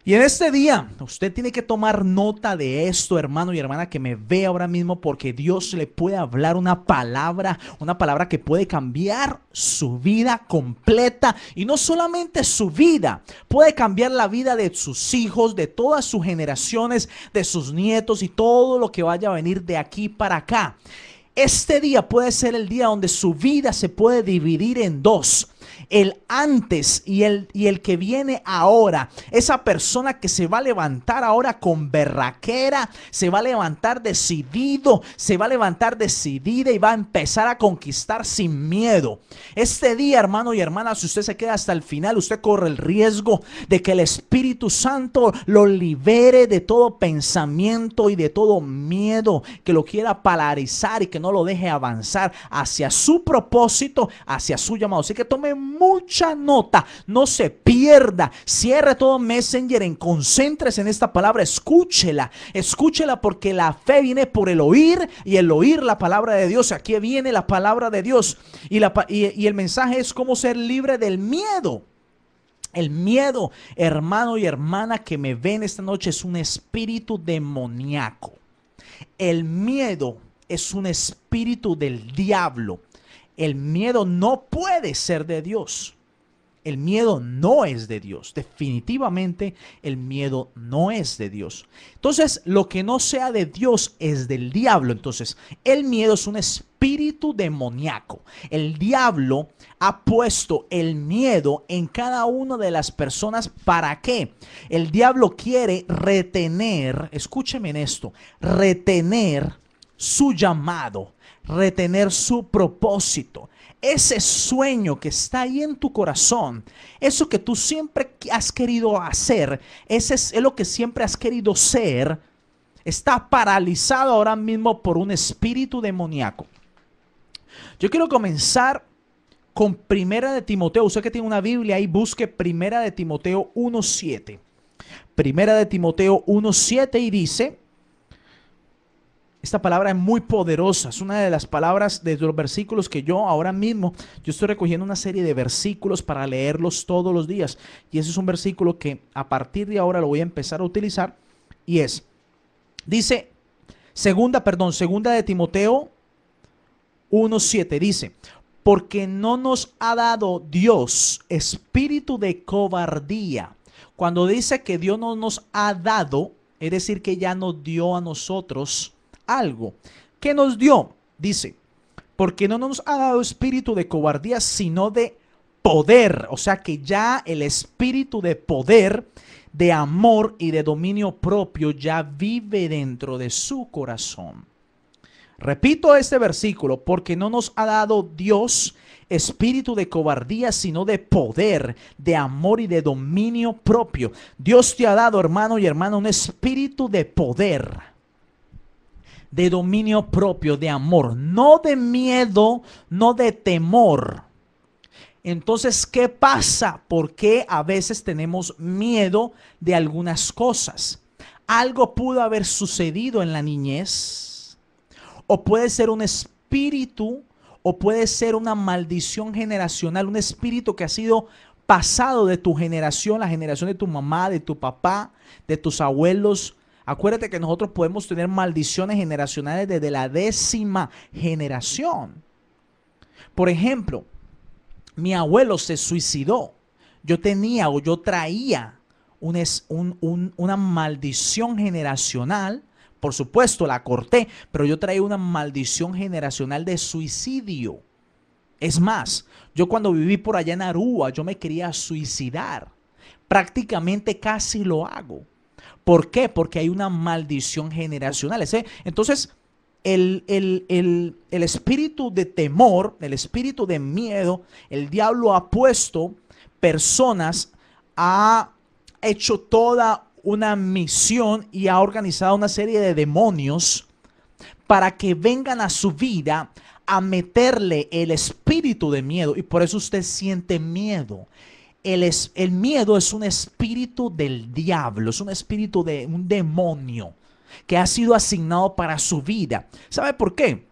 Y en este día, usted tiene que tomar nota de esto, hermano y hermana, que me ve ahora mismo, porque Dios le puede hablar una palabra que puede cambiar su vida completa. Y no solamente su vida, puede cambiar la vida de sus hijos, de todas sus generaciones, de sus nietos y todo lo que vaya a venir de aquí para acá. Este día puede ser el día donde su vida se puede dividir en dos. El antes y el que viene ahora. Esa persona que se va a levantar ahora con berraquera, se va a levantar decidido, se va a levantar decidida y va a empezar a conquistar sin miedo. Este día, hermano y hermana, si usted se queda hasta el final, usted corre el riesgo de que el Espíritu Santo lo libere de todo pensamiento y de todo miedo que lo quiera paralizar y que no lo deje avanzar hacia su propósito, hacia su llamado. Así que tome mucha nota, no se pierda, cierre todo Messenger, concéntrese en esta palabra, escúchela porque la fe viene por el oír y el oír la palabra de Dios. Aquí viene la palabra de Dios y el mensaje es cómo ser libre del miedo. El miedo, hermano y hermana que me ven esta noche, es un espíritu demoníaco. El miedo es un espíritu del diablo. El miedo no puede ser de Dios. El miedo no es de Dios. Definitivamente el miedo no es de Dios. Entonces, lo que no sea de Dios es del diablo. Entonces, el miedo es un espíritu demoníaco. El diablo ha puesto el miedo en cada una de las personas. ¿Para qué? El diablo quiere retener, escúcheme en esto, retener su llamado, retener su propósito, ese sueño que está ahí en tu corazón, eso que tú siempre has querido hacer, ese es lo que siempre has querido ser, está paralizado ahora mismo por un espíritu demoníaco. Yo quiero comenzar con Primera de Timoteo. Usted que tiene una Biblia ahí, busque Primera de Timoteo 1:7. Primera de Timoteo 1:7 y dice: esta palabra es muy poderosa, es una de las palabras de los versículos que yo ahora mismo, yo estoy recogiendo una serie de versículos para leerlos todos los días. Y ese es un versículo que a partir de ahora lo voy a empezar a utilizar. Y dice, segunda de Timoteo 1:7, dice: porque no nos ha dado Dios espíritu de cobardía. Cuando dice que Dios no nos ha dado, es decir, que ya nos dio a nosotros algo. ¿Qué nos dio? Dice, porque no nos ha dado espíritu de cobardía, sino de poder. O sea que ya el espíritu de poder, de amor y de dominio propio ya vive dentro de su corazón. Repito este versículo: porque no nos ha dado Dios espíritu de cobardía, sino de poder, de amor y de dominio propio. Dios te ha dado, hermano y hermana, un espíritu de poder, de dominio propio, de amor, no de miedo, no de temor. Entonces, ¿qué pasa? ¿Por qué a veces tenemos miedo de algunas cosas? Algo pudo haber sucedido en la niñez, o puede ser un espíritu, o puede ser una maldición generacional, un espíritu que ha sido pasado de tu generación, la generación de tu mamá, de tu papá, de tus abuelos. Acuérdate que nosotros podemos tener maldiciones generacionales desde la 10ª generación. Por ejemplo, mi abuelo se suicidó. Yo traía una maldición generacional. Por supuesto, la corté, pero yo traía una maldición generacional de suicidio. Es más, yo cuando viví por allá en Aruba, yo me quería suicidar. Prácticamente casi lo hago. ¿Por qué? Porque hay una maldición generacional. Entonces, el espíritu de temor, el espíritu de miedo, el diablo ha puesto personas, ha hecho toda una misión y ha organizado una serie de demonios para que vengan a su vida a meterle el espíritu de miedo. Y por eso usted siente miedo. El miedo es un espíritu del diablo, es un espíritu de un demonio que ha sido asignado para su vida. ¿Sabe por qué?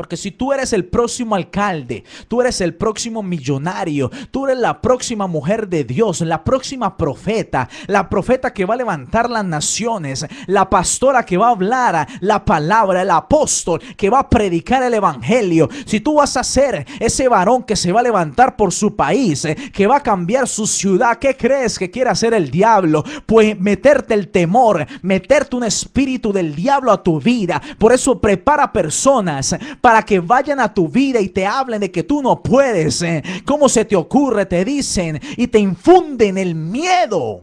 Porque si tú eres el próximo alcalde, tú eres el próximo millonario, tú eres la próxima mujer de Dios, la próxima profeta, la profeta que va a levantar las naciones, la pastora que va a hablar la palabra, el apóstol que va a predicar el evangelio. Si tú vas a ser ese varón que se va a levantar por su país, que va a cambiar su ciudad, ¿qué crees que quiere hacer el diablo? Pues meterte el temor, meterte un espíritu del diablo a tu vida. Por eso prepara personas para que vayan a tu vida y te hablen de que tú no puedes. ¿Cómo se te ocurre? Te dicen y te infunden el miedo.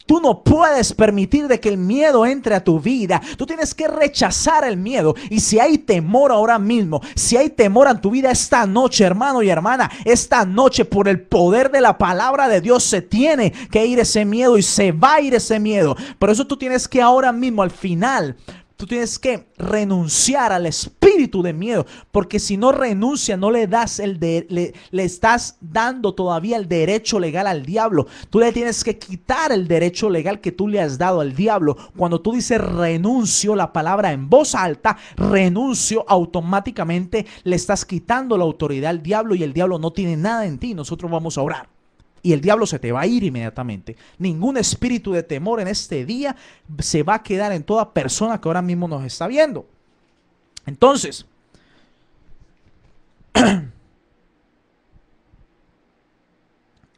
Tú no puedes permitir de que el miedo entre a tu vida. Tú tienes que rechazar el miedo. Y si hay temor ahora mismo, si hay temor en tu vida esta noche, hermano y hermana, esta noche por el poder de la palabra de Dios se tiene que ir ese miedo y se va a ir ese miedo. Por eso tú tienes que ahora mismo al final, tú tienes que renunciar al espíritu de miedo, porque si no renuncia, no le das le estás dando todavía el derecho legal al diablo. Tú le tienes que quitar el derecho legal que tú le has dado al diablo. Cuando tú dices renuncio, la palabra en voz alta, renuncio, automáticamente le estás quitando la autoridad al diablo y el diablo no tiene nada en ti. Nosotros vamos a orar. Y el diablo se te va a ir inmediatamente. Ningún espíritu de temor en este día se va a quedar en toda persona que ahora mismo nos está viendo. Entonces,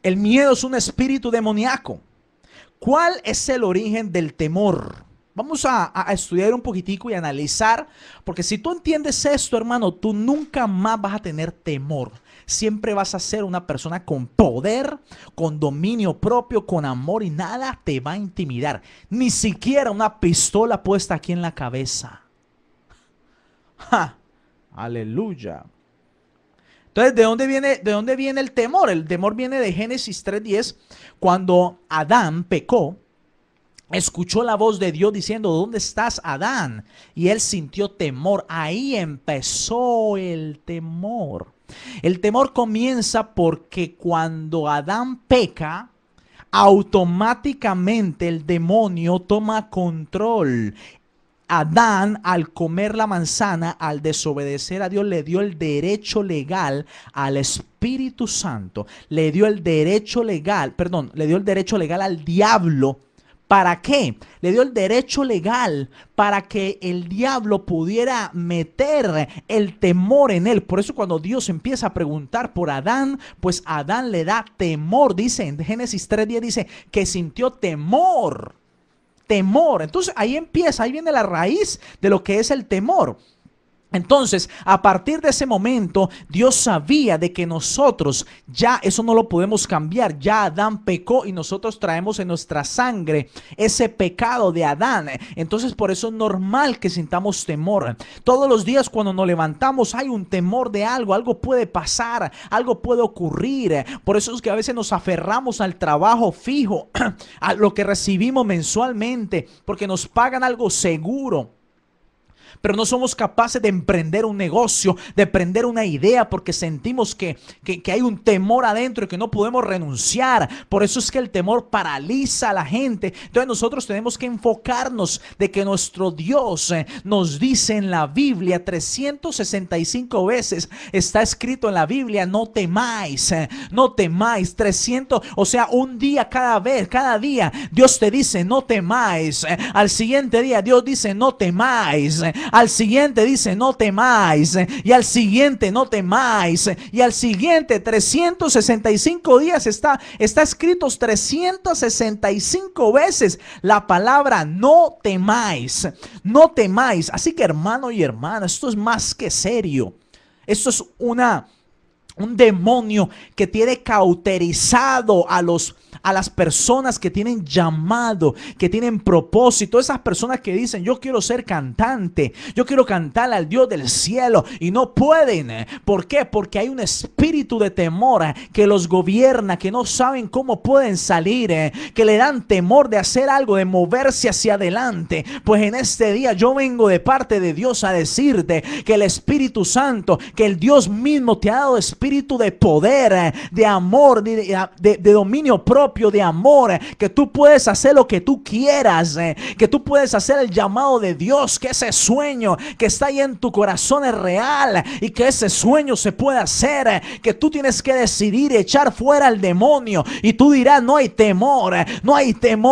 el miedo es un espíritu demoníaco. ¿Cuál es el origen del temor? Vamos a estudiar un poquitico y analizar, porque si tú entiendes esto, hermano, tú nunca más vas a tener temor. Siempre vas a ser una persona con poder, con dominio propio, con amor, y nada te va a intimidar. Ni siquiera una pistola puesta aquí en la cabeza. ¡Ja! Aleluya. Entonces, ¿de dónde viene el temor? El temor viene de Génesis 3:10, cuando Adán pecó. Escuchó la voz de Dios diciendo: ¿dónde estás, Adán? Y él sintió temor. Ahí empezó el temor. El temor comienza porque cuando Adán peca, automáticamente el demonio toma control. Adán, al comer la manzana, al desobedecer a Dios, le dio el derecho legal al Espíritu Santo. Le dio el derecho legal al diablo. ¿Para qué? Le dio el derecho legal para que el diablo pudiera meter el temor en él. Por eso cuando Dios empieza a preguntar por Adán, pues Adán le da temor. Dice en Génesis 3:10, dice que sintió temor. Temor. Entonces ahí viene la raíz de lo que es el temor. Entonces, a partir de ese momento, Dios sabía de que nosotros ya eso no lo podemos cambiar. Ya Adán pecó y nosotros traemos en nuestra sangre ese pecado de Adán. Entonces, por eso es normal que sintamos temor. Todos los días cuando nos levantamos hay un temor de algo puede pasar, algo puede ocurrir. Por eso es que a veces nos aferramos al trabajo fijo, a lo que recibimos mensualmente, porque nos pagan algo seguro. Pero no somos capaces de emprender un negocio, de emprender una idea, porque sentimos que hay un temor adentro y que no podemos renunciar. Por eso es que el temor paraliza a la gente. Entonces nosotros tenemos que enfocarnos de que nuestro Dios nos dice en la Biblia 365 veces. Está escrito en la Biblia: no temáis, no temáis. 300, o sea, un día cada día Dios te dice: no temáis. Al siguiente día Dios dice: no temáis. Al siguiente dice: no temáis. Y al siguiente: no temáis. Y al siguiente 365 días está escrito 365 veces la palabra no temáis. No temáis. Así que, hermano y hermana, esto es más que serio. Esto es un demonio que tiene cauterizado a las personas que tienen llamado, que tienen propósito. Esas personas que dicen: yo quiero ser cantante, yo quiero cantar al Dios del cielo, y no pueden. ¿Por qué? Porque hay un espíritu de temor que los gobierna, que no saben cómo pueden salir, que le dan temor de hacer algo, de moverse hacia adelante. Pues en este día yo vengo de parte de Dios a decirte que el Espíritu Santo, que el Dios mismo te ha dado Espíritu espíritu de poder, de amor, de dominio propio, de amor, que tú puedes hacer lo que tú quieras, que tú puedes hacer el llamado de Dios, que ese sueño que está ahí en tu corazón es real y que ese sueño se puede hacer, que tú tienes que decidir echar fuera al demonio y tú dirás: no hay temor, no hay temor.